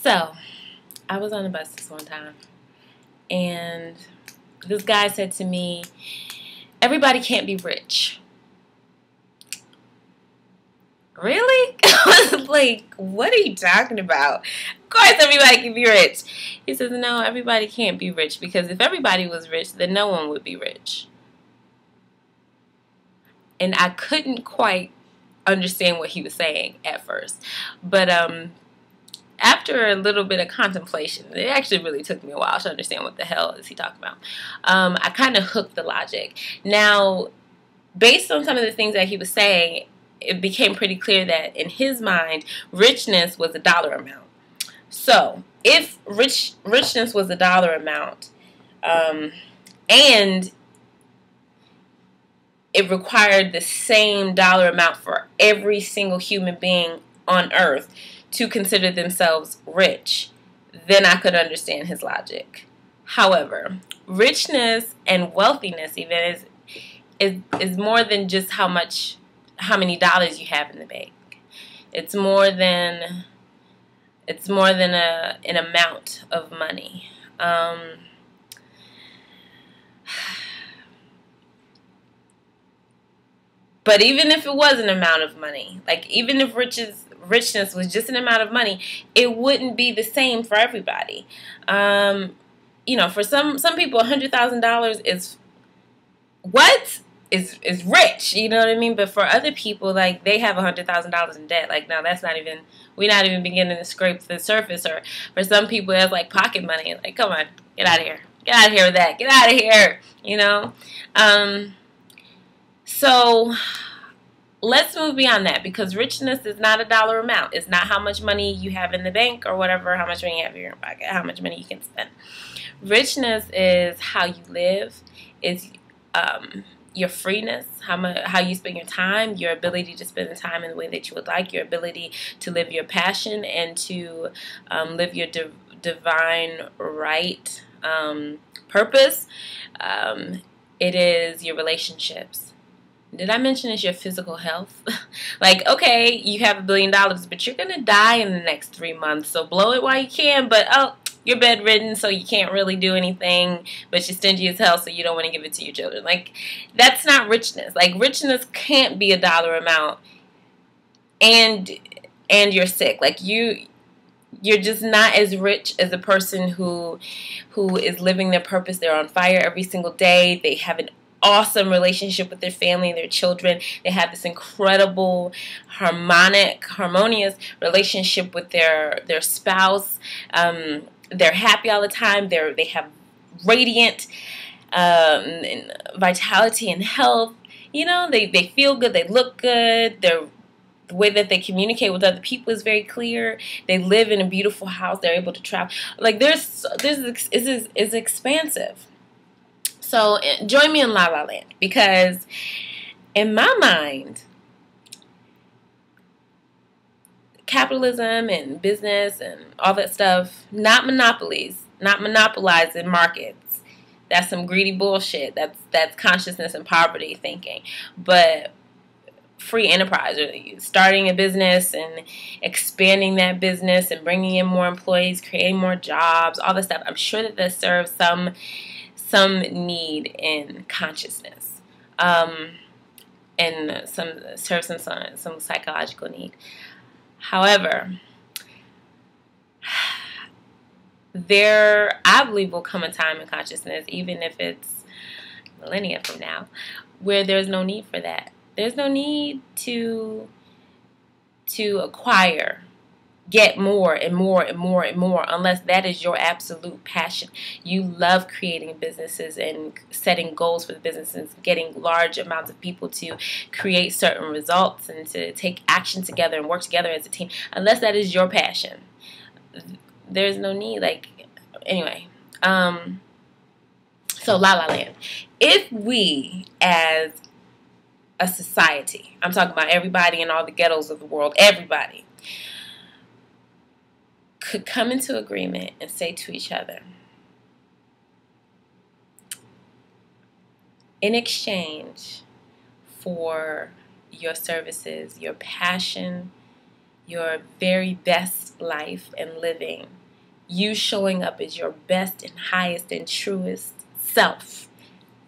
So, I was on the bus this one time, and this guy said to me, everybody can't be rich. Really? I was like, what are you talking about? Of course everybody can be rich. He says, no, everybody can't be rich, because if everybody was rich, then no one would be rich. And I couldn't quite understand what he was saying at first. But after a little bit of contemplation, it actually really took me a while to understand what the hell is he talking about. I kind of hooked the logic. Now, based on some of the things that he was saying, it became pretty clear that in his mind, richness was a dollar amount. So, if richness was a dollar amount, and it required the same dollar amount for every single human being on earth to consider themselves rich, then I could understand his logic. However, richness and wealthiness even is more than just how many dollars you have in the bank. It's more than an amount of money. But even if it was an amount of money, like even if richness was just an amount of money, it wouldn't be the same for everybody. For some people, $100,000 is rich. You know what I mean? But for other people, like they have $100,000 in debt. Like, no, we're not even beginning to scrape the surface. Or for some people, it's like pocket money. Like, come on, get out of here. Get out of here with that. Get out of here. So let's move beyond that, because richness is not a dollar amount. It's not how much money you have in the bank or whatever, how much money you have in your pocket, how much money you can spend. Richness is how you live, is your freeness, how you spend your time, your ability to spend the time in the way that you would like, your ability to live your passion and to live your divine right purpose. It is your relationships. Did I mention it's your physical health? Like, okay, you have $1 billion, but you're going to die in the next 3 months. So blow it while you can. But, you're bedridden, so you can't really do anything. But you're stingy as hell, so you don't want to give it to your children. Like, that's not richness. Like, richness can't be a dollar amount. And you're sick. Like, you're just not as rich as a person who is living their purpose. They're on fire every single day. They have an awesome relationship with their family and their children. They have this incredible, harmonious relationship with their spouse. They're happy all the time. They have radiant vitality and health. They feel good. They look good. The way that they communicate with other people is very clear. They live in a beautiful house. They're able to travel. Like, it's expansive. So join me in La La Land, because in my mind, capitalism and business and all that stuff, not monopolies, not monopolizing markets. That's some greedy bullshit. That's consciousness and poverty thinking. But free enterprise, or starting a business and expanding that business and bringing in more employees, creating more jobs, all this stuff. I'm sure that serves some need in consciousness, and serves some psychological need. However, I believe, will come a time in consciousness, even if it's millennia from now, where there's no need for that. There's no need to acquire, get more and more and more and more, unless that is your absolute passion. You love creating businesses and setting goals for the businesses, getting large amounts of people to create certain results and to take action together and work together as a team. Unless that is your passion, there's no need. Anyway, so La La Land. If we, as a society, I'm talking about everybody in all the ghettos of the world, everybody, could come into agreement and say to each other, in exchange for your services, your passion, your very best life and living, you showing up as your best and highest and truest self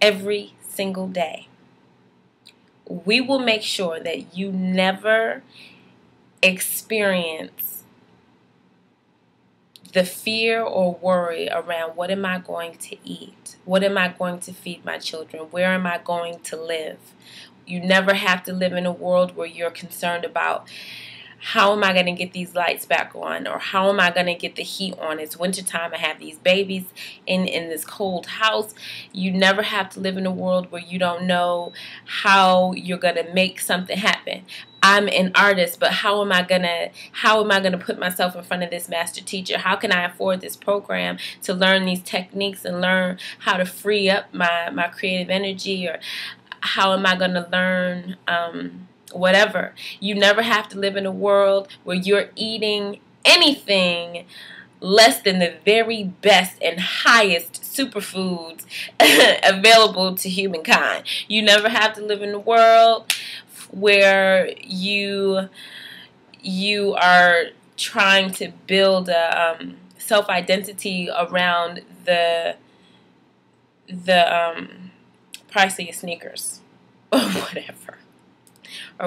every single day, we will make sure that you never experience the fear or worry around what am I going to eat? What am I going to feed my children? Where am I going to live? You never have to live in a world where you're concerned about how am I going to get these lights back on, or how am I going to get the heat on? It's wintertime. I have these babies in this cold house. You never have to live in a world where you don't know how you're going to make something happen. I'm an artist, but how am I gonna put myself in front of this master teacher? How can I afford this program to learn these techniques and learn how to free up my creative energy? Or how am I gonna learn whatever? You never have to live in a world where you're eating anything less than the very best and highest superfoods available to humankind. You never have to live in a world where you are trying to build a self-identity around the price of your sneakers or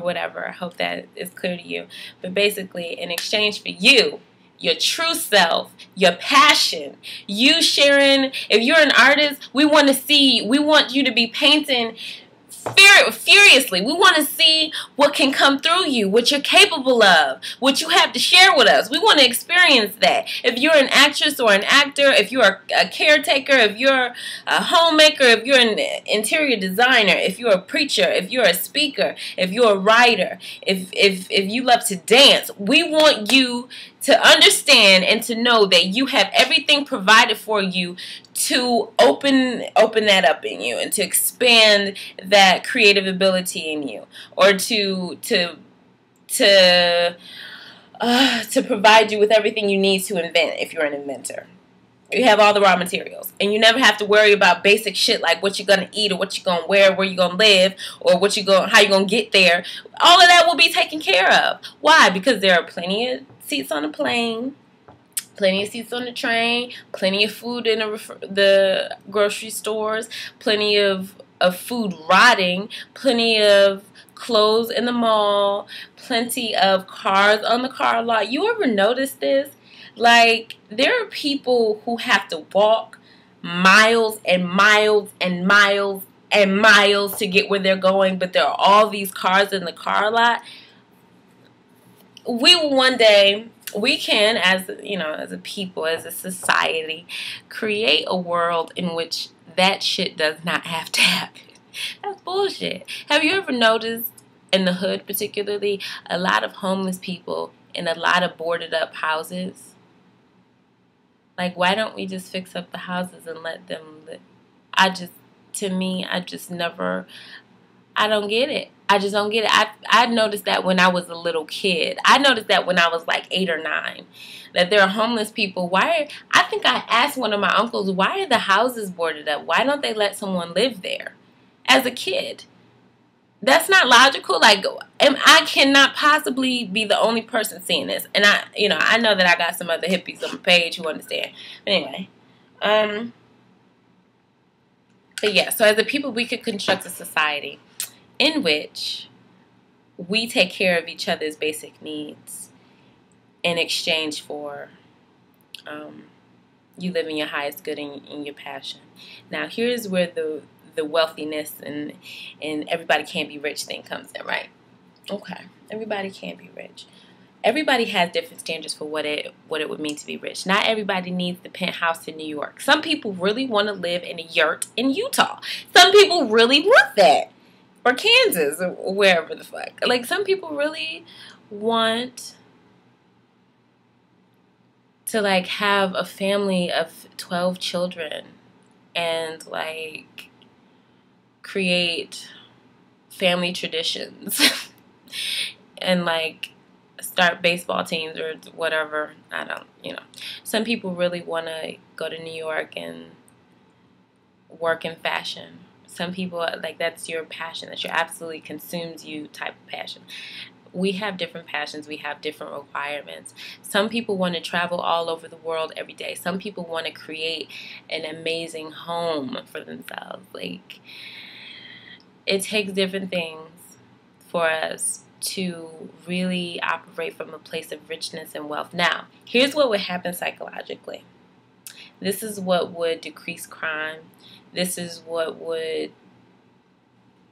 whatever. I hope that is clear to you. But basically, in exchange for you, your true self, your passion, you sharing, if you're an artist, we want you to be painting furiously. We want to see what can come through you, what you're capable of, what you have to share with us. We want to experience that. If you're an actress or an actor, if you're a caretaker, if you're a homemaker, if you're an interior designer, if you're a preacher, if you're a speaker, if you're a writer, if you love to dance, we want you to understand and to know that you have everything provided for you to open that up in you and to expand that creative ability in you, or to provide you with everything you need to invent if you're an inventor. You have all the raw materials, and you never have to worry about basic shit like what you're gonna eat, or what you're gonna wear, where you're gonna live, or how you're gonna get there. All of that will be taken care of. Why? Because there are plenty of seats on the plane, plenty of seats on the train, plenty of food in the grocery stores, plenty of food rotting, plenty of clothes in the mall, plenty of cars on the car lot. You ever notice this? Like, there are people who have to walk miles and miles and miles and miles to get where they're going, but there are all these cars in the car lot. We can, as a people, as a society, create a world in which that shit does not have to happen. That's bullshit. Have you ever noticed, in the hood particularly, a lot of homeless people in a lot of boarded up houses? Like, why don't we just fix up the houses and let them live? I don't get it. I just don't get it. I noticed that when I was a little kid. I noticed that when I was like 8 or 9. That there are homeless people. I think I asked one of my uncles, why are the houses boarded up? Why don't they let someone live there? As a kid. That's not logical. Like, I cannot possibly be the only person seeing this. And I know that I got some other hippies on my page who understand. But anyway. But yeah, so as a people, we could construct a society in which we take care of each other's basic needs in exchange for you living your highest good in your passion. Now, here's where the wealthiness and everybody can't be rich thing comes in, right? Okay, everybody can't be rich. Everybody has different standards for what it would mean to be rich. Not everybody needs the penthouse in New York. Some people really want to live in a yurt in Utah. Some people really want that. Or Kansas, or wherever the fuck. Like, some people really want to, like, have a family of 12 children and, like, create family traditions and, like, start baseball teams or whatever. Some people really want to go to New York and work in fashion. Some people, like, that's your passion. That your absolutely consumes you type of passion. We have different passions. We have different requirements. Some people want to travel all over the world every day. Some people want to create an amazing home for themselves. Like, it takes different things for us to really operate from a place of richness and wealth. Now, here's what would happen psychologically. This is what would decrease crime. This is what would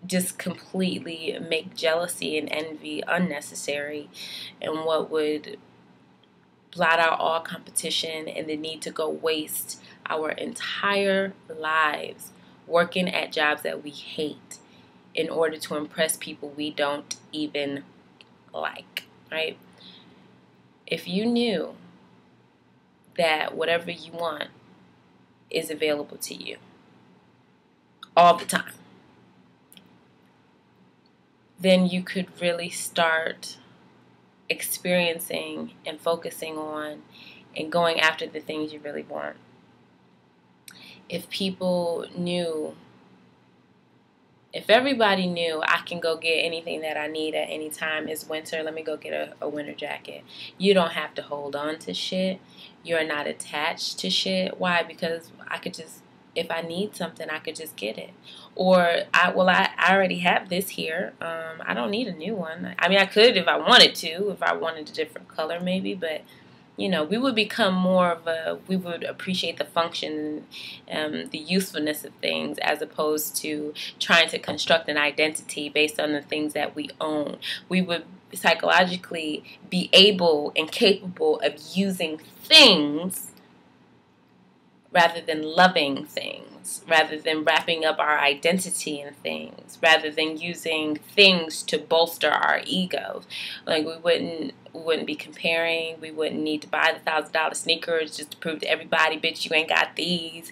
just completely make jealousy and envy unnecessary, and what would blot out all competition and the need to go waste our entire lives working at jobs that we hate in order to impress people we don't even like, right? If you knew that whatever you want is available to you all the time, then you could really start experiencing and focusing on and going after the things you really want. If people knew, if everybody knew I can go get anything that I need at any time, it's winter, let me go get a winter jacket. You don't have to hold on to shit. You're not attached to shit. Why? Because I could just, if I need something, I could just get it. Or, I already have this here. I don't need a new one. I mean, I could if I wanted to, if I wanted a different color maybe, but, you know, we would become more of a, we would appreciate the function, the usefulness of things, as opposed to trying to construct an identity based on the things that we own. We would psychologically be able and capable of using things rather than loving things, rather than wrapping up our identity in things, rather than using things to bolster our egos. Like, we wouldn't be comparing. We wouldn't need to buy the $1,000 sneakers just to prove to everybody, bitch, you ain't got these.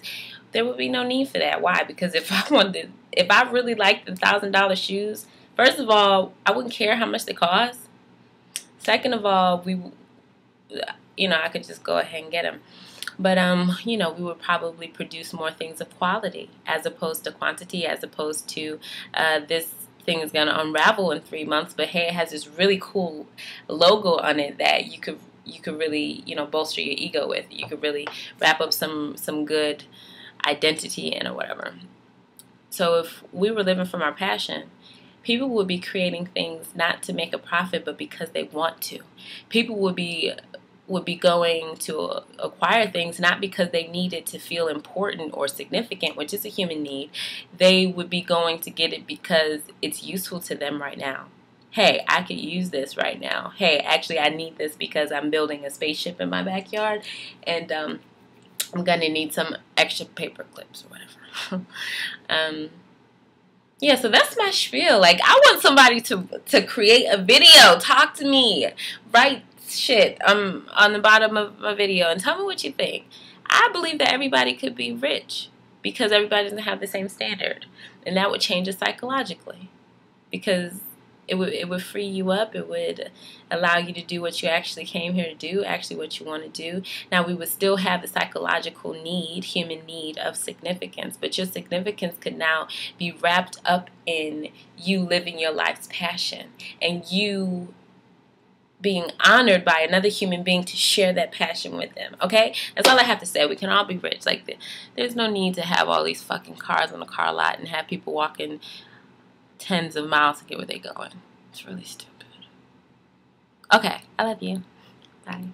There would be no need for that. Why? Because if I really liked the $1,000 shoes, first of all, I wouldn't care how much they cost. Second of all, I could just go ahead and get them. But, we would probably produce more things of quality as opposed to quantity, as opposed to this thing is going to unravel in 3 months. But, hey, it has this really cool logo on it that you could really, bolster your ego with. You could really wrap up some good identity in or whatever. So if we were living from our passion, people would be creating things not to make a profit, but because they want to. People would be going to acquire things not because they needed to feel important or significant, which is a human need. They would be going to get it because it's useful to them right now. Hey, I could use this right now. Hey, actually, I need this because I'm building a spaceship in my backyard, and I'm going to need some extra paper clips or whatever. Yeah, so that's my spiel. Like, I want somebody to create a video. Talk to me. Write shit on the bottom of my video and tell me what you think. I believe that everybody could be rich because everybody doesn't have the same standard, and that would change us psychologically, because it would free you up. It would allow you to do what you actually came here to do, actually what you want to do. Now, we would still have the psychological need, human need of significance, but your significance could now be wrapped up in you living your life's passion and you being honored by another human being to share that passion with them. Okay? That's all I have to say. We can all be rich. Like, there's no need to have all these fucking cars on the car lot and have people walking tens of miles to get where they're going. It's really stupid. Okay, I love you. Bye.